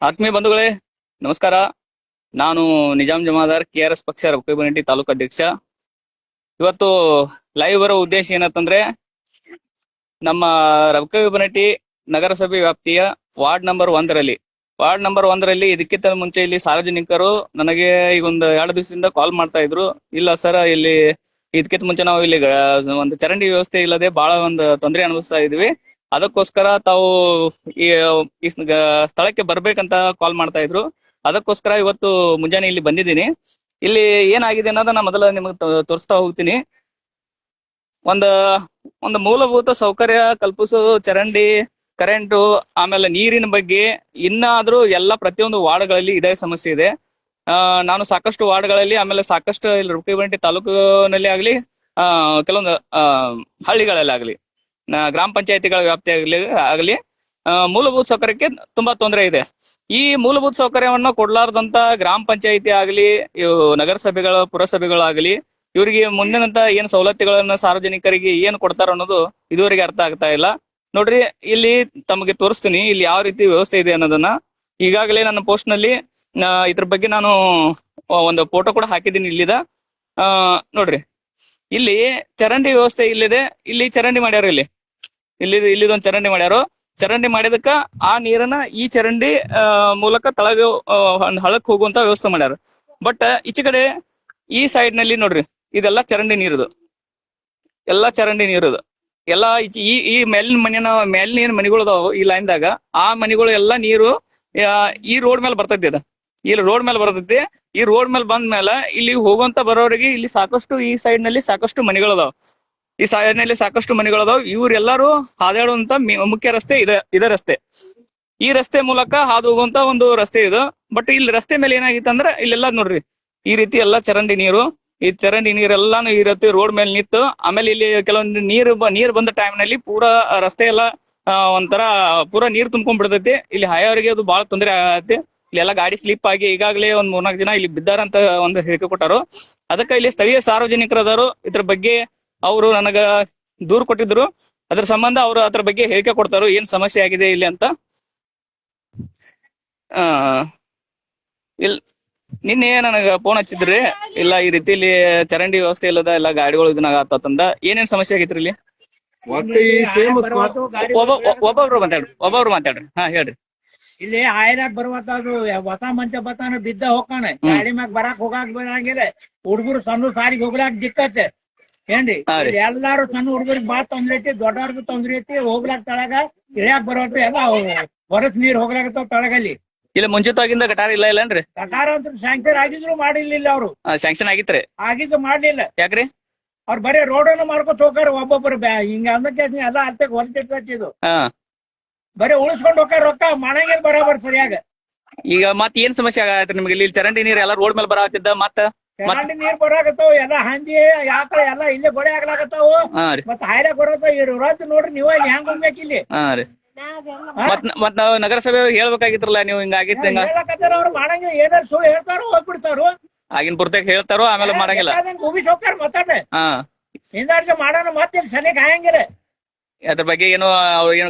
ಆತ್ಮೀಯ ಬಂಧುಗಳೇ, ನಮಸ್ಕಾರ. ನಾನು ನಿಜಾಮ್ ಜಮಾದಾರ್, KRS ಪಕ್ಷ ರಬಕವಿಬನಟ್ಟಿ ತಾಲೂಕು ಅಧ್ಯಕ್ಷ. ಇವತ್ತು ಲೈವ್ ಬರೋ ಉದ್ದೇಶ ಏನಂತಂದ್ರೆ, ನಮ್ಮ ರಬಕವಿಬನಟ್ಟಿ ನಗರಸಭೆ ವ್ಯಾಪ್ತಿಯ ವಾರ್ಡ್ ನಂಬರ್ 1ರಲ್ಲಿ ಇದಕ್ಕಿಂತ ಮುಂಚೆ ಇಲ್ಲಿ ಸಾರ್ವಜನಿಕರು ನನಗೆ ಈಗ ಒಂದು 2 ದಿವಸದಿಂದ ಕಾಲ್ ಮಾಡ್ತಾ ಇದ್ರು. ಇಲ್ಲ ಸರ್, ಇಲ್ಲಿ ಇದಕ್ಕಿಂತ ಮುಂಚೆ ನಾವು ಇಲ್ಲಿ ಒಂದು ಚರಂಡಿ ವ್ಯವಸ್ಥೆ ಇಲ್ಲದೆ ಬಹಳ ಒಂದು ತೊಂದರೆ ಅನುಭವಿಸ್ತಾ ಇದ್ವಿ. ಅದಕ್ಕೋಸ್ಕರ ತಾವು ಈ ಸ್ಥಳಕ್ಕೆ ಬರ್ಬೇಕಂತ ಕಾಲ್ ಮಾಡ್ತಾ ಇದ್ರು. ಅದಕ್ಕೋಸ್ಕರ ಇವತ್ತು ಮುಂಜಾನೆ ಇಲ್ಲಿ ಬಂದಿದ್ದೀನಿ. ಇಲ್ಲಿ ಏನಾಗಿದೆ ಅನ್ನೋದನ್ನ ಮೊದಲ ನಿಮಗೆ ತೋರಿಸ್ತಾ ಹೋಗ್ತೀನಿ. ಒಂದು ಮೂಲಭೂತ ಸೌಕರ್ಯ ಕಲ್ಪಿಸೋದು, ಚರಂಡಿ, ಕರೆಂಟು, ಆಮೇಲೆ ನೀರಿನ ಬಗ್ಗೆ ಇನ್ನಾದ್ರೂ ಎಲ್ಲ ಪ್ರತಿಯೊಂದು ವಾರ್ಡ್ಗಳಲ್ಲಿ ಇದೇ ಸಮಸ್ಯೆ ಇದೆ. ನಾನು ಸಾಕಷ್ಟು ವಾರ್ಡ್ಗಳಲ್ಲಿ, ಆಮೇಲೆ ಸಾಕಷ್ಟು ಇಲ್ಲಿ ರಬಕವಿಬನಟ್ಟಿ ತಾಲೂಕಿನಲ್ಲಿ ಆಗ್ಲಿ, ಕೆಲವೊಂದು ಹಳ್ಳಿಗಳಲ್ಲಿ ಆಗ್ಲಿ, ಗ್ರಾಮ ಪಂಚಾಯತಿಗಳ ವ್ಯಾಪ್ತಿ ಆಗಲಿ ಮೂಲಭೂತ ಸೌಕರ್ಯಕ್ಕೆ ತುಂಬಾ ತೊಂದರೆ ಇದೆ. ಈ ಮೂಲಭೂತ ಸೌಕರ್ಯವನ್ನು ಕೊಡ್ಲಾರ್ದಂತ ಗ್ರಾಮ ಪಂಚಾಯತಿ ಆಗ್ಲಿ, ನಗರಸಭೆಗಳ ಪುರಸಭೆಗಳಾಗ್ಲಿ, ಇವರಿಗೆ ಮುಂದಿನಂತ ಏನ್ ಸವಲತ್ತುಗಳನ್ನ ಸಾರ್ವಜನಿಕರಿಗೆ ಏನ್ ಕೊಡ್ತಾರ ಅನ್ನೋದು ಇದುವರೆಗೆ ಅರ್ಥ ಆಗ್ತಾ ಇಲ್ಲ. ನೋಡ್ರಿ, ಇಲ್ಲಿ ತಮಗೆ ತೋರಿಸ್ತೀನಿ ಇಲ್ಲಿ ಯಾವ ರೀತಿ ವ್ಯವಸ್ಥೆ ಇದೆ ಅನ್ನೋದನ್ನ. ಈಗಾಗಲೇ ನನ್ನ ಪೋಸ್ಟ್ ನಲ್ಲಿ ಇದ್ರ ಬಗ್ಗೆ ನಾನು ಒಂದು ಫೋಟೋ ಕೂಡ ಹಾಕಿದ್ದೀನಿ ಇಲ್ಲಿದ. ನೋಡ್ರಿ, ಇಲ್ಲಿ ಚರಂಡಿ ವ್ಯವಸ್ಥೆ ಇಲ್ಲಿದೆ. ಇಲ್ಲಿ ಚರಂಡಿ ಮಾಡ್ಯಾರ, ಇಲ್ಲಿದೊಂದು ಚರಂಡಿ ಮಾಡ್ಯಾರು. ಚರಂಡಿ ಮಾಡಿದಕ್ಕ ಆ ನೀರನ್ನ ಈ ಚರಂಡಿ ಮೂಲಕ ತಳಗ ಹಳಕ್ ಹೋಗುವಂತ ವ್ಯವಸ್ಥೆ ಮಾಡ್ಯಾರ. ಬಟ್ ಈಚೆ ಕಡೆ ಈ ಸೈಡ್ ನಲ್ಲಿ ನೋಡ್ರಿ, ಇದೆಲ್ಲ ಚರಂಡಿ ನೀರುದು, ಎಲ್ಲಾ ಚರಂಡಿ ನೀರುದು. ಎಲ್ಲಾ ಈ ಮೇಲಿನ ಏನ್ ಮನೆಗಳು ಅದಾವ ಈ ಲೈನ್ದಾಗ, ಆ ಮನೆಗಳು ಎಲ್ಲಾ ನೀರು ಈ ರೋಡ್ ಮೇಲೆ ಬರ್ತೈತಿ. ಇಲ್ಲಿ ರೋಡ್ ಮೇಲೆ ಬರ್ತೈತಿ. ಈ ರೋಡ್ ಮೇಲೆ ಬಂದ ಮೇಲೆ ಇಲ್ಲಿ ಹೋಗುವಂತ ಬರೋರಿಗೆ ಇಲ್ಲಿ ಸಾಕಷ್ಟು ಈ ಸೈಡ್ ನಲ್ಲಿ ಸಾಕಷ್ಟು ಮನೆಗಳದಾವ. ಇವ್ರೆಲ್ಲಾರು ಹಾದಾಡುವಂತ ಮುಖ್ಯ ರಸ್ತೆ ಇದೇ ರಸ್ತೆ. ಈ ರಸ್ತೆ ಮೂಲಕ ಹಾದು ಹೋಗುವಂತ ಒಂದು ರಸ್ತೆ ಇದು. ಬಟ್ ಇಲ್ಲಿ ರಸ್ತೆ ಮೇಲೆ ಏನಾಗಿತ್ತು ಅಂದ್ರೆ, ಇಲ್ಲೆಲ್ಲಾ ನೋಡ್ರಿ ಈ ರೀತಿ ಎಲ್ಲಾ ಚರಂಡಿ ನೀರು, ಈ ಚರಂಡಿ ನೀರೆಲ್ಲಾನು ಈ ರೀತಿ ರೋಡ್ ಮೇಲೆ ನಿಂತು, ಆಮೇಲೆ ಇಲ್ಲಿ ಕೆಲವೊಂದು ನೀರ್ ಬಂದ ಟೈಮ್ ನಲ್ಲಿ ಪೂರಾ ರಸ್ತೆ ಎಲ್ಲ ಒಂಥರ ಪೂರಾ ನೀರ್ ತುಂಬ್ಕೊಂಡ್ ಬಿಡ್ತೈತಿ. ಇಲ್ಲಿ ಹಾಯೋರಿಗೆ ಅದು ಬಹಳ ತೊಂದರೆ ಆಗತ್ತೆ. ಇಲ್ಲೆಲ್ಲ ಗಾಡಿ ಸ್ಲಿಪ್ ಆಗಿ ಈಗಾಗಲೇ ಒಂದ್ 3-4 ಜನ ಇಲ್ಲಿ ಬಿದ್ದಾರಂತ ಒಂದು ಹೇಳಿಕೆ ಕೊಟ್ಟರು. ಅದಕ್ಕೆ ಇಲ್ಲಿ ಸ್ಥಳೀಯ ಸಾರ್ವಜನಿಕರದಾರು ಇದ್ರ ಬಗ್ಗೆ ಅವರು ನನಗ ದೂರು ಕೊಟ್ಟಿದ್ರು. ಅದ್ರ ಸಂಬಂಧ ಅವರು ಅದ್ರ ಬಗ್ಗೆ ಹೇಳಿಕೆ ಕೊಡ್ತಾರೋ ಏನ್ ಸಮಸ್ಯೆ ಆಗಿದೆ ಇಲ್ಲಿ ಅಂತ. ನಿನ್ನೆ ನನಗ ಫೋನ್ ಹಚ್ಚಿದ್ರಿ, ಇಲ್ಲ ಈ ರೀತಿ ಇಲ್ಲಿ ಚರಂಡಿ ವ್ಯವಸ್ಥೆ ಇಲ್ಲದ ಎಲ್ಲ ಗಾಡಿಗಳು ಇದನ್ನ ಆಗತ್ತಂದ. ಏನೇನ್ ಸಮಸ್ಯೆ ಆಗೈತ್ರಿ ಇಲ್ಲಿ? ಒಬ್ಬೊಬ್ರು ಮಾತಾಡ್ರಿ. ಹಾ, ಹೇಳ್ರಿ. ಇಲ್ಲಿ ಹಾಯ್ದಾಗ್ ಬರುವಂತದ್ದು ಹೊಸ ಮಂಚ ಬತ್ತಾನ ಬಿದ್ದ ಹೋಗ್ತಾನೆ, ಗಾಡಿ ಮ್ಯಾಗ ಬರಾಕ್ ಹೋಗಾಕ್ ಬರಂಗಿಲ್ಲ. ಹುಡುಗರು ಸಣ್ಣ ಸಾರಿಗೆ ಹೋಗ್ಲಾಕ್ ದಿಕ್ಕತ್ತೆ ಏನ್ರಿ. ಎಲ್ಲಾರು ಸಣ್ಣ ಹುಡುಗರಿಗೆ ಬಾಳ ತೊಂದ್ರೆ ಐತಿ, ದೊಡ್ಡವ್ರಿಗೂ ತೊಂದ್ರೆ ಐತಿ. ಹೋಗ್ಲಾಕ್ ತಳಗ ಇಳ್ಯಾಕ್ ಬರುವಂತ ಎಲ್ಲ ಹೊರಸ್ ನೀರ್ ಹೋಗ್ಲಾಕತ್ತಾವ ತಳಗಲ್ಲಿ. ಇಲ್ಲ ಮುಂಚಿತವಾಗಿಂದ ಗಟಾರ ಇಲ್ಲೇನ್ರಿ? ಗಟಾರ ಅಂತ ಸ್ಯಾಂಕ್ಷನ್ ಆಗಿದ್ರು ಮಾಡಿರ್ಲಿಲ್ಲ ಅವ್ರು. ಸ್ಯಾಂಕ್ಷನ್ ಆಗಿತ್ರಿ? ಆಗಿದ್ದು ಮಾಡ್ಲಿಲ್ಲ. ಯಾಕ್ರಿ? ಅವ್ರು ಬರೀ ರೋಡ್ ಅನ್ನು ಮಾಡ್ಕೊತ ಹೋಗಾರ. ಒಬ್ಬೊಬ್ರು ಹಿಂಗ ಅಂದಕ್ಕೆ ಎಲ್ಲ ಅಲ್ತಕ್ ಹೊಂಟಿರ್ತೈತಿ. ಬರೀ ಉಳಿಸ್ಕೊಂಡ್ ಹೋಗಾರ, ರೊಕ್ಕ ಮಾಡಂಗಿಲ್ಲ ಬರಾಬರ್ ಸರಿಯಾಗ. ಈಗ ಮತ್ ಏನ್ ಸಮಸ್ಯೆ ಆಗತ್ರಿ ನಿಮ್ಗೆ? ಇಲ್ಲಿ ಚರಂಡಿ ನೀರ್ ಎಲ್ಲ ರೋಡ್ ಮೇಲೆ ಬರಾಕತ್ತಿದ್ದ, ಚರಂಡಿ ನೀರ್ ಬರಾಕತ್ತಾವ, ಎಲ್ಲ ಹಂದಿ ಯಾಕಡೆ ಎಲ್ಲ ಇಲ್ಲೇ ಗೊಡೆ ಆಗ್ಲಾಕತ್ತಾವು. ಮತ್ ಹಾಯ್ಲಾಕ್ ಬರತ್ತ ರದ್ದು ನೋಡ್ರಿ ನೀವ ಇಲ್ಲಿ ಹೆಂಗ್ ಹೋಗ್ಬೇಕು ಇಲ್ಲಿ. ಮತ್ ನಾವ್ ನಗರಸಭೆ ಹೇಳ್ಬೇಕಾಗಿತ್ರಲ್ಲ, ನೀವು ಹಿಂಗಾಗಿತ್ತು ಅವ್ರು ಮಾಡಂಗಿಲ್ಲ. ಏನಾದ್ರು ಸುಳ್ಳು ಹೇಳ್ತಾರೋ ಹೋಗ್ಬಿಡ್ತಾರು. ಆಗಿನ ಪೂರ್ತಿಯಾಗಿ ಹೇಳ್ತಾರೋ, ಆಮೇಲೆ ಮಾಡಂಗಿಲ್ಲ. ಮುಗಿಸ್ ಹೋಗ್ತಾರ ಮಾತಾಡ್ರಿ. ಹಿಂದಾಡ್ಗೆ ಮಾಡೋಣ ಮತ್ತೆ ಇಲ್ಲಿ ಸನಿಕ್ ಹಾಯಂಗಿರ. ಅದ್ರ ಬಗ್ಗೆ ಏನು ಏನು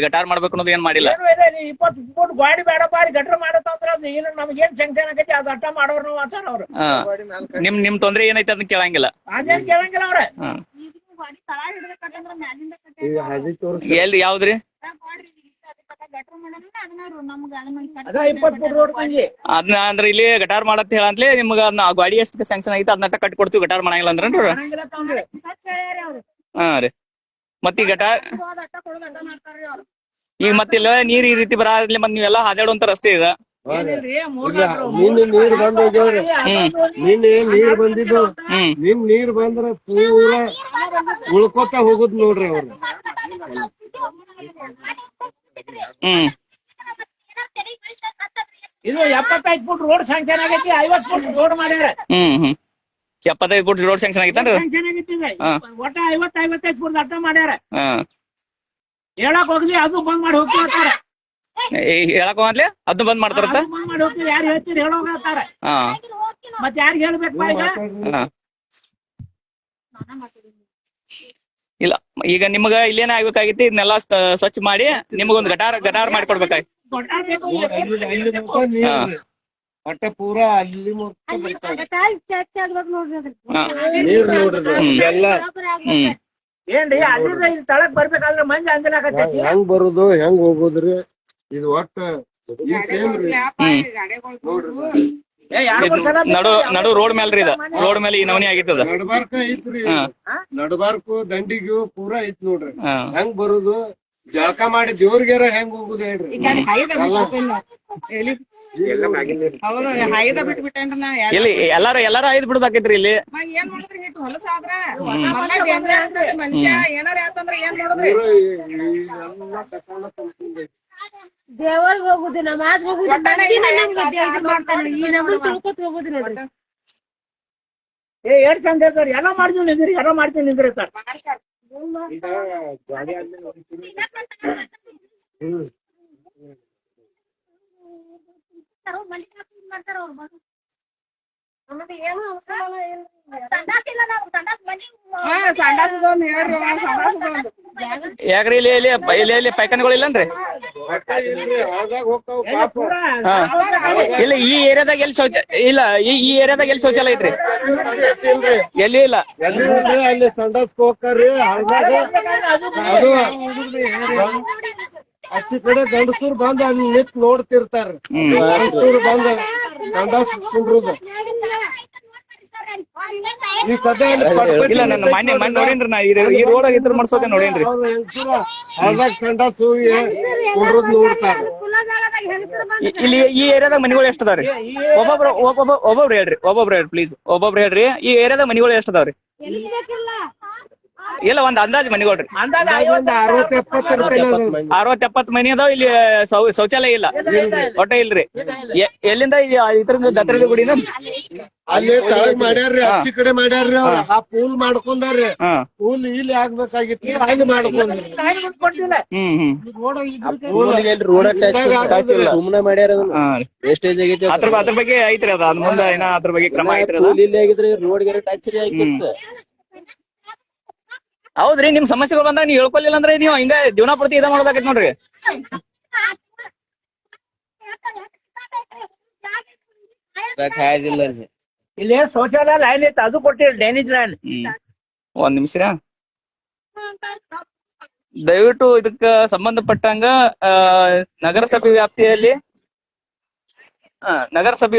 ಗಟಾರ್ ಮಾಡ್ಬೇಕು ಅನ್ನೋದು ಏನ್ ಮಾಡಿಲ್ಲ. 20 ಫುಟ್ ಗಾಡಿ ಬೇಡಪ್ಪ, ಅಲ್ಲಿ ಗಟ್ರ ಮಾಡತ್ತಂದ್ರ ಅದು ಏನು ನಮ್ಗೇನ್ ಸಂಕ್ಷನ್ ಆಗೈತಿ ಅದು ಅಟ್ಟ ಮಾಡೋರ್ ನಾವು ಆತಾರ ಅವ್ರು. ನಿಮ್ ತೊಂದ್ರೆ ಏನೈತೆ ಅದನ್ನ ಕೇಳಂಗಿಲ್ಲ. ಅದೇನ್ ಕೇಳಂಗಿಲ್ಲ ಅವ್ರ. ಎಲ್ಲಿ ಯಾವ್ದ್ರಿ? 20 ಫುಟ್ ರೋಡ್ ಅದನ್ನ ಅಂದ್ರೆ ಇಲ್ಲಿ ಗಟಾರ್ ಮಾಡತ್ ಹೇಳಂತ್ಲಿ ನಿಮ್ಗ ಅದನ್ನ ಗಾಡಿ ಎಷ್ಟು ಸ್ಯಾಂಕ್ಷನ್ ಐತಿ ಅದನ್ನ ಕಟ್ಟಿ ಕೊಡ್ತೀವಿ, ಗಟಾರ್ ಮಾಡಂಗಿಲ್ಲ ಅಂದ್ರೇನ್ರಿ? ಹಾ ರೀ. ಮತ್ತೀ ಗಟಾರ್ ಈಗ ಮತ್ತಿಲ್ಲ ನೀರ್ ಈ ರೀತಿ ಬರಾದ್ಲಿ ಮತ್ ನೀವೆಲ್ಲಾ ಹಾದಾಡುವಂತ ರಸ್ತೆ ಇದೆ. ನಿನ್ನೆ ನೀರ್ ಬಂದೋಗ್ಯವ್ರಿ. ನಿನ್ನೆ ನೀರ್ ಬಂದಿದ್ದು. ನೀರ್ ಬಂದ್ರ ಪೂರಾ ಉಳ್ಕೋತ ಹೋಗುದ್ ನೋಡ್ರಿ ಅವ್ರು. ಇದು 75 ಫುಟ್ ರೋಡ್ ಸ್ಯಾಂಕ್ಷನ್ ಆಗೈತಿ, 50 ಫುಟ್ ರೋಡ್ ಮಾಡ್ಯಾರ. 75 ಫುಟ್ ರೋಡ್ ಸ್ಯಾಂಕ್ಷನ್ ಆಗೈತೇನ್ರಿ? ಒಟ್ಟ 50-55 ಫುಟ್ ಅಟ್ಟ ಮಾಡ್ಯಾರ. ಹೇಳಕ್ ಹೋಗ್ಲಿ ಅದು ಬಂದ್ ಮಾಡಿ ಹೋಗ್ತಾರ. ಹೇಳಕ್ ಹೋಗ್ಲಿ ಅದನ್ನ ಬಂದ್ ಮಾಡ್ತಾರತ್ತ. ಬಂದ್ ಮಾಡಿ ಹೋಗ್ತೀವಿ, ಯಾರು ಹೇಳ್ತೀರಿ ಹೇಳೋಗತ್ತಾರ. ಮತ್ ಯಾರಿಗ ಹೇಳ್ಬೇಕು ಈಗ? ಇಲ್ಲ, ಈಗ ನಿಮ್ಗ ಇಲ್ಲೇನ ಆಗ್ಬೇಕಾಗಿತ್ತು, ಇದನ್ನೆಲ್ಲಾ ಸ್ವಚ್ಛ ಮಾಡಿ ನಿಮಗೊಂದು ಗಟಾರ್ ಮಾಡಿಕೊಡ್ಬೇಕಾಗಿ. ಕೊಟ್ಟಾಬೇಕು ಅಲ್ಲಿ ಮುಖ ನೀರ್ರಿ ಒಟ್ಟ ಪೂರಾ ಅಲ್ಲಿ ಮುಖ ನೀರ್ ನೋಡ್ರಿ ಎಲ್ಲ ಏನ್ರಿ ಅಲ್ಲಿಂದ ಇಲ್ಲಿ ತಳಕ್ ಬರ್ಬೇಕಾದ್ರೆ ಮಂದಿ ಅಂಜಲಾಕತ್ತೈತಿ. ಹೆಂಗ್ ಬರುದು ಹೆಂಗ್ ಹೋಗುದ್ರಿ ಇದು ಒಟ್ಟ ಈ ಸೇಮ್ರಿ ನೋಡ್ರಿ ನಡು ರೋಡ್ ಮೇಲ್ರಿ ಇದ ರೋಡ್ ಮೇಲೆ ಈ ನವನಿ ಆಗಿತ್ತದ ನಡ್ಬಾರ್ಕ ಐತ್ರಿ ನಡ್ಬಾರ್ಕು ದಂಡಿಗೂ ಪೂರಾ ಐತ್ ನೋಡ್ರಿ ಹೆಂಗ್ ಬರುದು ಜಳಕ ಮಾಡಿ ದೇವ್ರಿಗಾರ ಹೆಂಗ್ ಹೋಗುದು ಹೇಳ್ರಿ ಇಲ್ಲಿ ಎಲ್ಲಾರು ಐದ್ ಬಿಡುದಾಕೈತ್ರಿ ಇಲ್ಲಿ ಏನ್ ಮಾಡಿದ್ರಿ ಹಿಟ್ಟು ಹೊಲಸಾದ್ರ ಮನುಷ್ಯ ಏನಾರ ಆತಂದ್ರ ಏನ್ ಮಾಡಿದ್ರಿ ದೇವರ್ಗ್ ಹೋಗುದು ನಮಾಜ್ ಹೋಗುದು ಮಾಡ್ತಾನೆ ಈ ನಮ್ಮನ್ನ ತಿಳ್ಕೊತ ಹೋಗುದು ನೋಡ್ರಿ. ಏ ಚಂದ ಹೇಳ್ತಾರ ಎಲ್ಲ ಮಾಡ್ತೀನಿ ನಿಂದ್ರಿ ಎಲ್ಲ ಮಾಡ್ತೀನಿ ನಿಂದ್ರಿ ಸರ್. ಯಾಕ್ರಿ ಇಲ್ಲಿ ಪೈಖಾನೆಗಳಿಲ್ಲನ್ರಿ ಇಲ್ಲ ಈ ಏರಿಯಾದಾಗ ಎಲ್ಲಿ ಶೌಚ ಇಲ್ಲ ಈ ಏರಿಯಾದಾಗ ಎಲ್ಲಿ ಶೌಚಾಲಯ ಐತ್ರಿ ಎಲ್ಲಿ ಇಲ್ಲ ಅಲ್ಲಿ ಸಂಡಸ್ಕ್ ಹೋಗ್ತಾರ್ರಿ ಅದು ಅಚ್ಚಿ ಕಡೆ ಗಂಡಸೂರ್ ಬಂದ್ ಅಲ್ಲಿ ನಿಂತ್ ನೋಡ್ತಿರ್ತಾರ ಗಂಡಸೂರ್ ಬಂದ್ ಸಂಡಸ್ ಕುಂಡ್ರುದು ಈ ಸದ್ಯ ಇಲ್ಲ ನನ್ನ ಮೊನ್ನೆ ನೋಡೇನ್ರಿ ನಾ ಈ ರೋಡ್ ಇದ್ರ ಮಾಡ್ಸೋಕೆ ನೋಡೇನ್ರಿ ಸಂಡಸ್ ಕುಂಡ್ರುದ್ ನೋಡ್ತಾರ ಇಲ್ಲಿ ಈ ಏರಿಯಾದಾಗ ಮನಿಗಳು ಎಷ್ಟ್ ಅದಾವ್ರಿ ಒಬ್ಬೊಬ್ರು ಹೇಳ್ರಿ ಪ್ಲೀಸ್ ಒಬ್ಬೊಬ್ರು ಹೇಳ್ರಿ ಈ ಏರಿಯಾದಾಗ ಮನಿಗಳು ಎಷ್ಟ್ ಅದಾವ್ರಿ ಇಲ್ಲ ಒಂದ್ ಅಂದಾಜ್ ಮನಿಗಳ್ರಿ 60-70 ಮನಿ ಅದಾವ ಇಲ್ಲಿ ಶೌಚಾಲಯ ಇಲ್ಲ ಒಟ್ಟ ಇಲ್ರಿ ಎಲ್ಲಿಂದ ಇದ್ರ ದತ್ತರಳ್ಳಿ ಗುಡಿನ ಅಲ್ಲಿ ತಳಗ್ ಮಾಡ್ಯಾರ್ರಿ ಅಚ್ಚಿ ಕಡೆ ಮಾಡ್ಯಾರ್ರಿ ಅವ್ರ ಆ ಪೂಲ್ ಮಾಡ್ಕೊಂಡಾರ್ರಿ ಪೂಲ್ ಇಲ್ಲಿ ಆಗ್ಬೇಕಾಗಿತ್ತು ಅಲ್ಲಿ ಮಾಡ್ಕೊಂಡ್ರಿ ಸುಮ್ನೆ ಮಾಡ್ಯಾರ ವೇಸ್ಟೇಜ್ ಆಗೈತಿ ಅದ್ರ ಬಗ್ಗೆ ಐತ್ರಿ ಅದ ಮುಂದೆ ಏನ ಅದ್ರ ಬಗ್ಗೆ ಕ್ರಮ ಐತ್ರಿ ಅದ ಇಲ್ಲಿ ಆಗಿದ್ರಿ ರೋಡ್ ಗೆ ಟಚ್ ರೀ ಆಗಿತ್ತು. ಹೌದ್ರಿ ನಿಮ್ ಸಮಸ್ಯೆಗಳು ಬಂದಾಗ ನೀವ್ ಹೇಳ್ಕೊಲಿಲ್ಲ ಅಂದ್ರೆ ನೀವು ಹಿಂಗ ಜೀವನ ಪ್ರತಿ ಇದ ಮಾಡೋದಾಗೈತಿ ನೋಡ್ರಿ. ಇಲ್ಲಿ ಶೌಚಾಲಯ ಲೈನ್ ಐತೆ ಅದು ಕೊಟ್ಟಿರಿ ಡ್ರೈನೇಜ್ ಲೈನ್. ಒಂದ್ ನಿಮಿಷ ದಯವಿಟ್ಟು ಇದಕ್ಕ ಸಂಬಂಧಪಟ್ಟಂಗ ನಗರಸಭೆ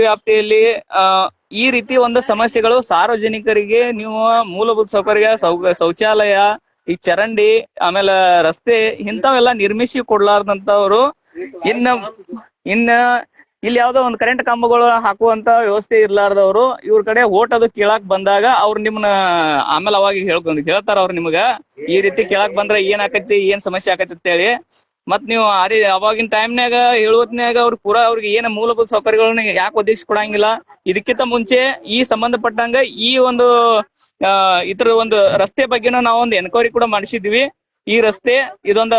ವ್ಯಾಪ್ತಿಯಲ್ಲಿ ಈ ರೀತಿ ಒಂದು ಸಮಸ್ಯೆಗಳು ಸಾರ್ವಜನಿಕರಿಗೆ ನೀವು ಮೂಲಭೂತ ಸೌಕರ್ಯ ಶೌಚಾಲಯ ಈ ಚರಂಡಿ ಆಮೇಲೆ ರಸ್ತೆ ಇಂಥವೆಲ್ಲ ನಿರ್ಮಿಸಿ ಕೊಡ್ಲಾರ್ದಂತವ್ರು ಇನ್ನ ಇಲ್ಲಿ ಯಾವ್ದೋ ಒಂದು ಕರೆಂಟ್ ಕಂಬಗಳು ಹಾಕುವಂತ ವ್ಯವಸ್ಥೆ ಇರ್ಲಾರ್ದವ್ರು ಇವ್ರ ಕಡೆ ಓಟ್ ಅದು ಕೇಳಾಕ್ ಬಂದಾಗ ಅವ್ರು ನಿಮ್ನ ಆಮೇಲೆ ಅವಾಗ ಹೇಳ್ತಾರ ಅವ್ರು ನಿಮ್ಗ ಈ ರೀತಿ ಕೇಳಾಕ್ ಬಂದ್ರ ಏನ್ ಆಕತಿ ಏನ್ ಸಮಸ್ಯೆ ಆಕತಿ ಅಂತ ಹೇಳಿ ಮತ್ ನೀವು ಅವಾಗಿನ ಟೈಮ್ನಾಗ ಹೇಳುವತ್ನ್ಯಾಗ ಅವ್ರಿಗೆ ಏನ ಮೂಲಭೂತ ಸೌಕರ್ಯಗಳನ್ನ ಯಾಕೆ ಒದಗಿಸ್ಕೊಡಂಗಿಲ್ಲ. ಇದಕ್ಕಿಂತ ಮುಂಚೆ ಈ ಸಂಬಂಧಪಟ್ಟಂಗ ಈ ಒಂದು ಇತರ ಒಂದು ರಸ್ತೆ ಬಗ್ಗೆನೂ ನಾವೊಂದು ಎನ್ಕ್ವೈರಿ ಕೂಡ ಮಾಡಿಸಿದ್ವಿ. ಈ ರಸ್ತೆ ಇದೊಂದು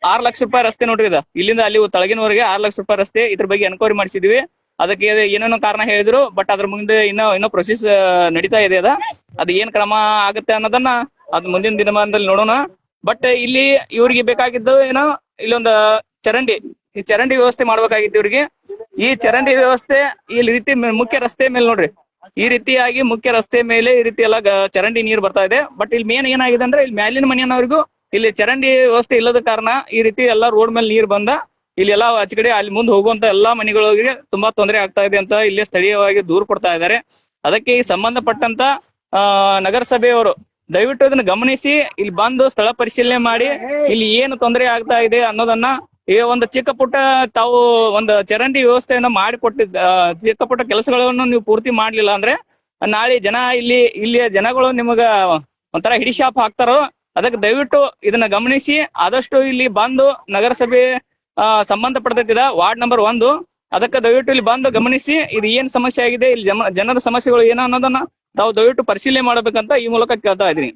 6 ಲಕ್ಷ ರೂಪಾಯಿ ರಸ್ತೆ ನೋಡ್ರಿ ಇದ ಇಲ್ಲಿಂದ ಅಲ್ಲಿ ತಳಗಿನವರೆಗೆ 6 ಲಕ್ಷ ರೂಪಾಯಿ ರಸ್ತೆ ಇದ್ರ ಬಗ್ಗೆ ಎನ್ಕ್ವೈರಿ ಮಾಡಿಸಿದ್ವಿ. ಅದಕ್ಕೆ ಏನೇನೋ ಕಾರಣ ಹೇಳಿದ್ರು ಬಟ್ ಅದ್ರ ಮುಂದೆ ಇನ್ನೂ ಪ್ರೊಸೆಸ್ ನಡೀತಾ ಇದೆ. ಅದ್ ಏನ್ ಕ್ರಮ ಆಗುತ್ತೆ ಅನ್ನೋದನ್ನ ಅದ್ ಮುಂದಿನ ದಿನಮಾನದಲ್ಲಿ ನೋಡೋಣ. ಬಟ್ ಇಲ್ಲಿ ಇವ್ರಿಗೆ ಬೇಕಾಗಿದ್ದು ಏನೋ ಇಲ್ಲೊಂದು ಈ ಚರಂಡಿ ವ್ಯವಸ್ಥೆ ಮಾಡ್ಬೇಕಾಗಿತ್ತು ಇವ್ರಿಗೆ. ಈ ಚರಂಡಿ ವ್ಯವಸ್ಥೆ ಇಲ್ಲಿ ರೀತಿ ಮುಖ್ಯ ರಸ್ತೆ ಮೇಲೆ ನೋಡ್ರಿ ಈ ರೀತಿಯಾಗಿ ಮುಖ್ಯ ರಸ್ತೆ ಮೇಲೆ ಈ ರೀತಿ ಎಲ್ಲ ಚರಂಡಿ ನೀರು ಬರ್ತಾ ಇದೆ. ಬಟ್ ಇಲ್ಲಿ ಮೇನ್ ಏನಾಗಿದೆ ಅಂದ್ರೆ ಇಲ್ಲಿ ಮ್ಯಾಲಿನ ಮನೆಯವ್ರಿಗೂ ಇಲ್ಲಿ ಚರಂಡಿ ವ್ಯವಸ್ಥೆ ಇಲ್ಲದ ಕಾರಣ ಈ ರೀತಿ ಎಲ್ಲಾ ರೋಡ್ ಮೇಲೆ ನೀರ್ ಬಂದ ಇಲ್ಲಿ ಎಲ್ಲಾ ಆಚೆ ಕಡೆ ಅಲ್ಲಿ ಮುಂದೆ ಹೋಗುವಂತ ಎಲ್ಲಾ ಮನೆಗಳಿಗೆ ತುಂಬಾ ತೊಂದರೆ ಆಗ್ತಾ ಇದೆ ಅಂತ ಇಲ್ಲಿ ಸ್ಥಳೀಯವಾಗಿ ದೂರು ಕೊಡ್ತಾ ಇದ್ದಾರೆ. ಅದಕ್ಕೆ ಈ ಸಂಬಂಧಪಟ್ಟಂತ ನಗರಸಭೆಯವರು ದಯವಿಟ್ಟು ಇದನ್ನ ಗಮನಿಸಿ ಇಲ್ಲಿ ಬಂದು ಸ್ಥಳ ಪರಿಶೀಲನೆ ಮಾಡಿ ಇಲ್ಲಿ ಏನು ತೊಂದರೆ ಆಗ್ತಾ ಇದೆ ಅನ್ನೋದನ್ನ ಒಂದು ಚಿಕ್ಕ ಪುಟ್ಟ ತಾವು ಒಂದು ಚರಂಡಿ ವ್ಯವಸ್ಥೆಯನ್ನ ಮಾಡಿಕೊಟ್ಟಿದ್ದ ಚಿಕ್ಕ ಪುಟ್ಟ ಕೆಲಸಗಳನ್ನು ನೀವು ಪೂರ್ತಿ ಮಾಡ್ಲಿಲ್ಲ ಅಂದ್ರೆ ನಾಳೆ ಇಲ್ಲಿಯ ಜನಗಳು ನಿಮಗ ಒಂಥರ ಹಿಡಿಶಾಪ್ ಹಾಕ್ತಾರೋ. ಅದಕ್ಕೆ ದಯವಿಟ್ಟು ಇದನ್ನ ಗಮನಿಸಿ ಆದಷ್ಟು ಇಲ್ಲಿ ಬಂದು ನಗರಸಭೆ ಸಂಬಂಧಪಡ್ತೈತಿದ ವಾರ್ಡ್ ನಂಬರ್ 1 ಅದಕ್ಕೆ ದಯವಿಟ್ಟು ಇಲ್ಲಿ ಬಂದು ಗಮನಿಸಿ ಇದು ಏನ್ ಸಮಸ್ಯೆ ಆಗಿದೆ ಇಲ್ಲಿ ಜನರ ಸಮಸ್ಯೆಗಳು ಏನೋ ಅನ್ನೋದನ್ನ ತಾವು ದಯವಿಟ್ಟು ಪರಿಶೀಲನೆ ಮಾಡ್ಬೇಕಂತ ಈ ಮೂಲಕ ಕೇಳ್ತಾ ಇದೀನಿ.